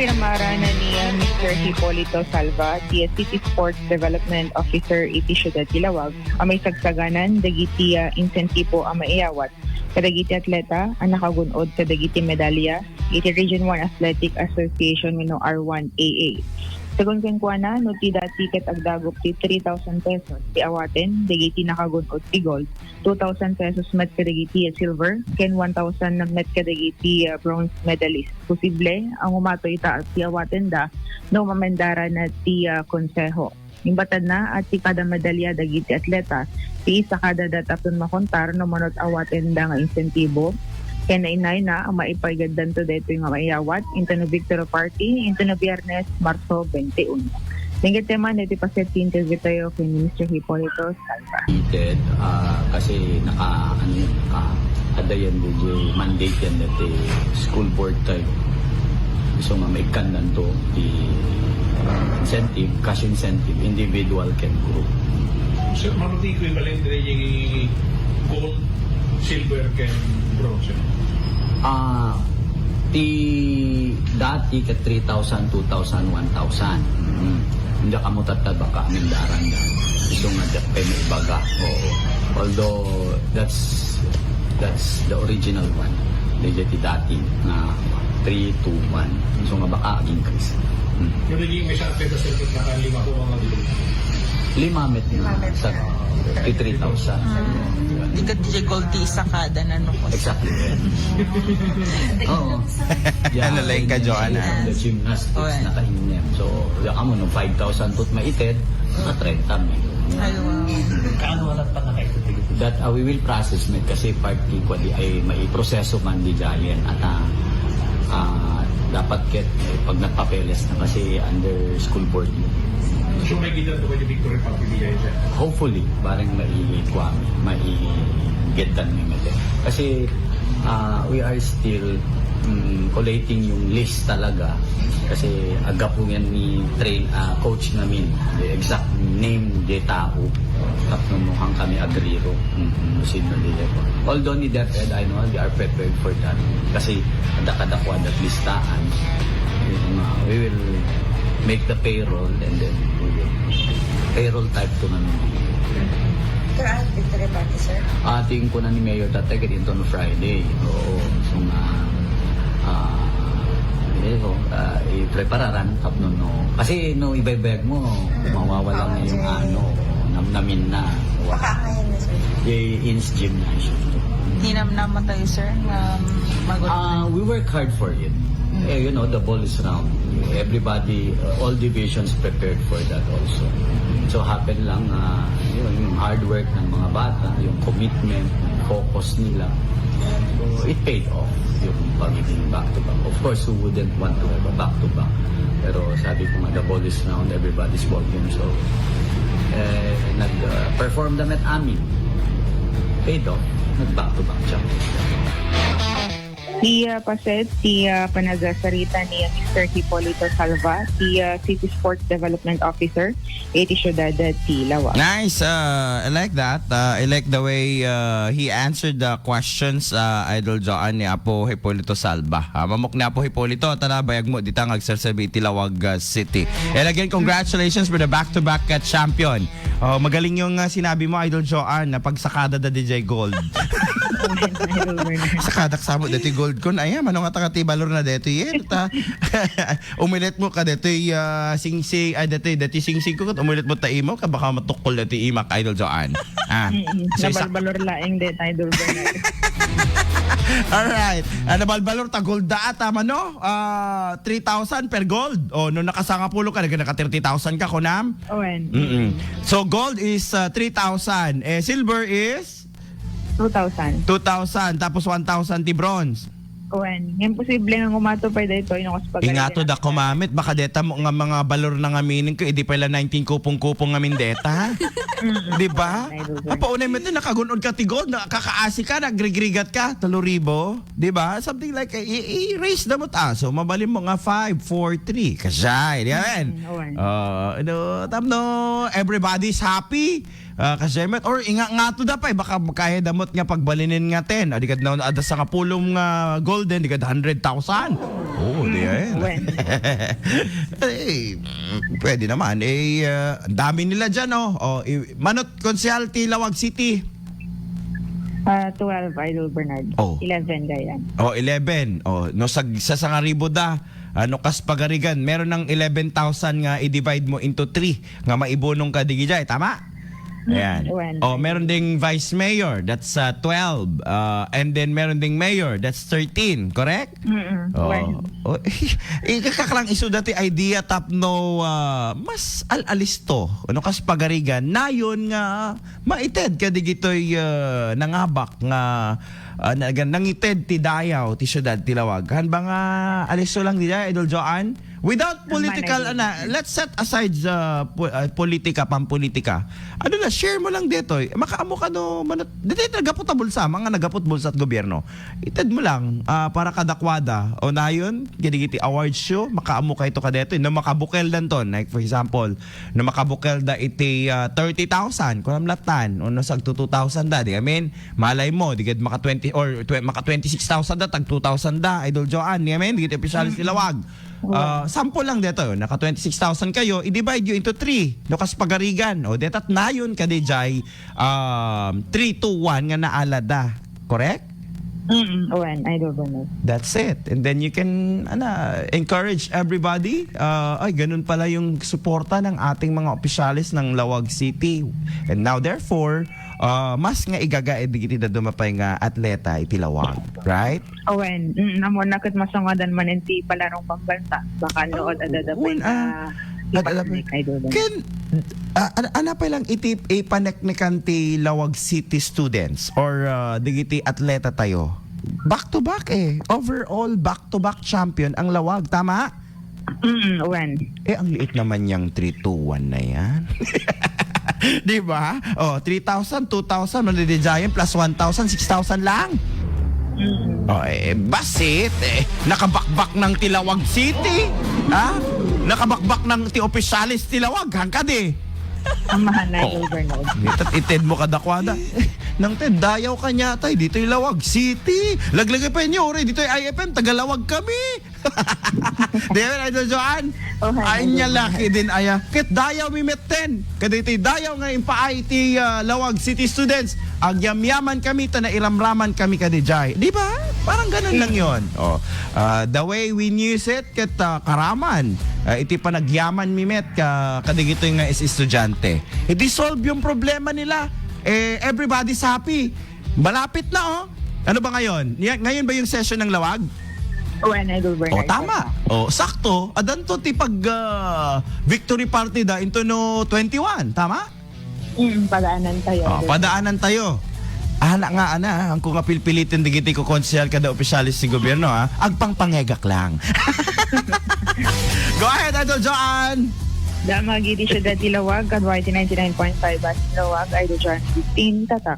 Pinamara na ni Mr. Hipolito Salva, the City Sports Development Officer iti Syudad Ilawag, ang may sagsaganan, dagiti insentibo ang maiyawat. Kadagiti atleta, ang nakagunod sa dagiti medalya, iti Region 1 Athletic Association ng R1AA. Sagun kenkwana, no ti dati ket agdagop ti 3,000 pesos ti awaten, dagiti nakagunod ti gold, 2,000 pesos met kadagiti silver, ken 1,000 met kadagiti bronze medalist. Posible, ang umato itaas ti awaten da, no mamendara na ti konseho. Imbatad na at ti kada medalya dagiti atleta, ti isa kada datapon makontar no manot awaten da nga insentibo, kaya nainay na ang maipagadan to dito yung maiyawat into no Victory Party into no Biyernes, Marso 21. Tingit teman dito pa set interview tayo kay Mr. Hipolito Salva. Kasi naka-adayan din mandate yan dati school board tayo. So may kanan to the incentive, cash incentive, individual can group. So, manuti equivalent rin yung gold, silver, and bronze? Dati ka 3,000, 2,000, 1,000. Hindi ka mo tataba ka aming daran na. Gusto nga dapay may ibaga. Oo. Although, that's the original one. Legit dati na 3, 2, 1. So nga baka increase. Yung naging may sa atleta sa naka-5 po mga gold. 5 met na sa 3,000. Di ka DJ Goldie isa kada na no po. Exactly. Oo. Nalain ka, Joanna. The gymnastics naka-inem. So, yaka mo nung 5,000 tot maited, na 30 million. Ay, wow. Kaano wala pa nakaikutig? That we will process it kasi partly ko di ay may proseso man di dyan at dapat pag nagpapeles na kasi under school board yun. So may gitan to kayo Victory Party diya siya? Hopefully, parang mai-get-dan yung mete. Kasi we are still collating yung list talaga. Kasi aga po yan ni coach namin. The exact name de tao. Tapos kami agriro. Sino nila po. Although ni DepEd, I know they are prepared for that. Kasi kadakadakwad at listaan. We will make the payroll and then we will payroll type to namin. Kaya Victory Party, sir? Tingin ko na ni Mayor tatay dito no Friday. Oo. So i-prepararan tap no. Kasi no ibaybayag mo, mawawala na yung namin na. Makakayan na, sir? Ins gymnasium. Hindi naman tayo, sir, na We work hard for it. You know, the ball is round. Everybody, all divisions prepared for that also. So happen lang yung hard work ng mga bata, yung commitment, focus nila. So it paid off yung pagiging back-to-back. Of course, who wouldn't want to have a back-to-back? Pero sabi ko nga, the ball is round, everybody's walking. So nag-perform damit amin. Paid off, nag-back-to-back champion. Si Paset, si panagasarita ni Mr. Hipolito Salva, si City Sports Development Officer, iti Syudad Ilawag. Nice. I like that. I like the way he answered the questions, Idol Joan ni Apo Hipolito Salva. Mamok ni Apo Hipolito, tanabayag mo, ditang agsersabi Ilawag City. And again, congratulations for the back-to-back champion. Magaling yung sinabi mo, Idol Joan, na pagsakada da DJ Gold. Sakadak sabot dito gold kon ay manong atang balor na dito yen ta umilit mo ka dito singsing ay dito singsing ko umilit mo ta imo ka baka matukol dito imak Idol Joan so nabalbalor laeng dito Idol Bernard. Alright, nabalbalor ta gold da tama no 3,000 per gold no nakasanga pulo ka naka 30,000 ka kunam so gold is 3,000 silver is 2,000. 2,000 tapos 1,000 ti bronze. Kuan, yung posible nga umato pa dito inokos pag. Ingato da kumamit baka deta mo nga mga balor na ngamining ko edi pala 19 kupong-kupong ngamin deta. Di ba? Apa unay mo nakagunod ka ti gold, nakakaasi ka, nagrigrigat ka, 3,000, di ba? Something like i-raise da mo taso, mabalin mo nga 5, 4, 3. Kasay, di ba? Tamno, everybody's happy. Kasi or nga to da pa baka kaya damot nga pagbalinin nga 10 adi kad na ada sa kapulong nga golden di kad 100,000 Oo, di yan. When? Eh, pwede naman. Ang dami nila dyan, oh. Manot Consialty, Lawag City. 12, Idol Bernard. Oh. 11, Gayan. 11. No, sa Sangaribo da. Kas Pagarigan, meron ng 11,000 nga i-divide mo into 3 nga maibunong ka digijay, tama? Ayan. Meron ding vice mayor, that's 12. And then meron ding mayor, that's 13, correct? Ikakaklang iso dati idea tapno mas alalisto. Kas Pagarigan, nayon nga maited ka digitoy nangabak nga nangited ti dayaw ti syudad ti Lawag. Han ba nga alisto lang nila, Idol Joanne? Without political, let's set aside politika, pampolitika. Share mo lang dito. Makaamo ka no, dito nagapot na bulsa, mga nagapot bulsa at gobyerno. Ited mo lang, para kadakwada. O na yun, ginigiti award show, makaamo ka ito ka dito. No makabukel dan to. Like for example, no makabukel da iti 30,000, kunam latan, o no sag 2,000 da. I mean, malay mo, digid maka 20 or maka 26,000 da, tag 2,000 da, Idol Joanne. I mean, digid opisyalis Lawag. Sample lang dito, naka 26,000 kayo, i-divide you into 3. Kas Pagarigan, detat na yun kadijay 3 to 1 nga naalada. Correct? I don't know. That's it. And then you can encourage everybody. Ganun pala yung suporta ng ating mga opisyalis ng Lawag City. And now therefore, mas nga igagaid digiti da dumapay nga atleta iti Lawag, right? Namo nakit masungadan man iti palarong pambansa. Baka nood adadapay na Ken, ana pa lang ipaneknikan ti Lawag City students or digiti atleta tayo. Back to back overall back to back champion ang Lawag, tama? Ang liit naman yung 3-2-1 na yan. Di ba? 3,000, 2,000, mandidijayan plus 1,000, 6,000 lang. Basit, nakabakbak ng Tilawag City. Nakabakbak ng ti opisyalis Tilawag, hangkad Ang mahal na Idol Bernard. Ited mo kadakwada. Nang Ted, dayaw ka niya tay, dito'y Lawag City. Laglagay pa inyo, dito'y IFM, Tagalawag kami. Di ba, Idol Joanne? Ay niya laki din aya. Kit dayaw mi metten. Kadito'y dayaw nga impaay ti Lawag City students. Agyamyaman kami, iramraman kami kadijay. Di ba? Parang ganun lang yon. The way we use it, ket karaman. Iti panagyaman mi met kadigito'y nga estudyante. I-solve yung problema nila. Everybody's happy. Malapit na Ano ba ngayon? Ngayon ba yung session ng Lawag? Idol Bernard. Tama. Sakto. Adanto ti pag victory party da into no 21. Tama? Padaanan tayo. Padaanan tayo. Nga ang kung apilpilitin digiti ko konsyal kada opisyalis si gobyerno agpangpangegak lang. Go ahead, Idol Joanne. Damagiti siya dati Lawag, Kadwarte 99.5 at Lawag, Idol Joanne 15, tatak.